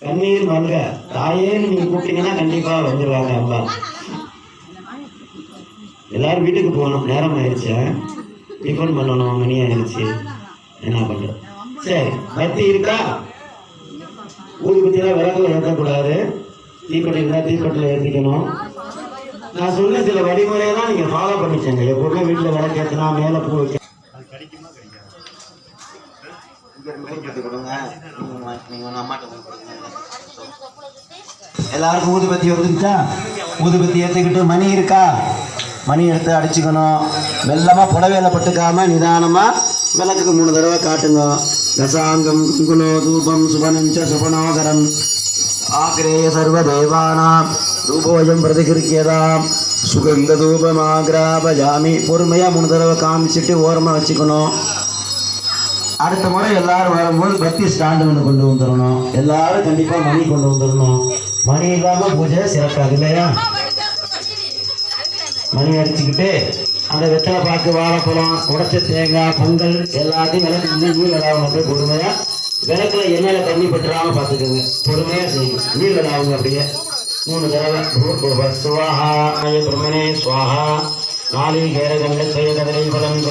கண்ணீர் மல்க தாயேன்னு நீங்க கூப்பிட்டீங்கன்னா கண்டிப்பா வந்துருவாங்க அம்மா. எல்லாரும் வீட்டுக்கு போகணும், நேரம் ஆயிடுச்சு. டிஃபன் பண்ணணும், மணி ஆயிடுச்சு. என்ன பண்றது? சரி, பத்தி இருக்கா? ஊதுபத்தியெல்லாம் விளக்குல ஏற்றக்கூடாது. தீப்பெட்டி இருந்தா தீப்பெட்டில ஏற்றிக்கணும். நான் சொன்ன சில வழிமுறையெல்லாம் நீங்க ஃபாலோ பண்ணிச்சேங்க. எப்பவுமே வீட்டுல விளக்கு ஏற்றினா மேல பூ வைக்க எல்லாருக்கும் ஊதுபத்தி வந்துருச்சா? ஊதுபத்தி ஏற்றிக்கிட்டு மணி இருக்கா? மணி எடுத்து அடிச்சுக்கணும். மெல்லமாக புடவையில பட்டுக்காம நிதானமாக விளக்குக்கு 3 தடவை காட்டுங்க. ரசாங்கம் குணோ தூபம் சுபனஞ்ச சுபனோகரம் ஆக்ரேய சர்வ தேவானாம் ரூபோஜம் பிரதிகிருக்கியதாம் சுகந்த தூபமாகிராபஜாமி. பொறுமையாக 3 தடவை காமிச்சிட்டு ஓரமாக வச்சுக்கணும். அடுத்த முறை எல்லாரும் வரும்போது பத்தி ஸ்டாண்டு ஒன்று கொண்டு வந்துடணும். எல்லாரும் கண்டிப்பாக மணி கொண்டு வந்துடணும். மணி இல்லாமல் பூஜை சிறக்காது இல்லையா? மணி அடிச்சுக்கிட்டு அந்த வெத்தலை பாக்கு, வாழைப்பழம், உடைச்ச தேங்காய், பொங்கல் எல்லாத்தையும் விளக்கு நீர் விளாடுங்க. அப்படியே பொறுமையாக விளக்குல எண்ணெயில் தண்ணி பட்டுறாம பார்த்துக்கோங்க. பொறுமையாக செய்யுங்க. நீர் விளாடுங்க. அப்படியே 3 தடவை சுவாஹா பிரம்மனே சுவாஹா நாளி கேரகண்ட செய்ய கதலை பலம்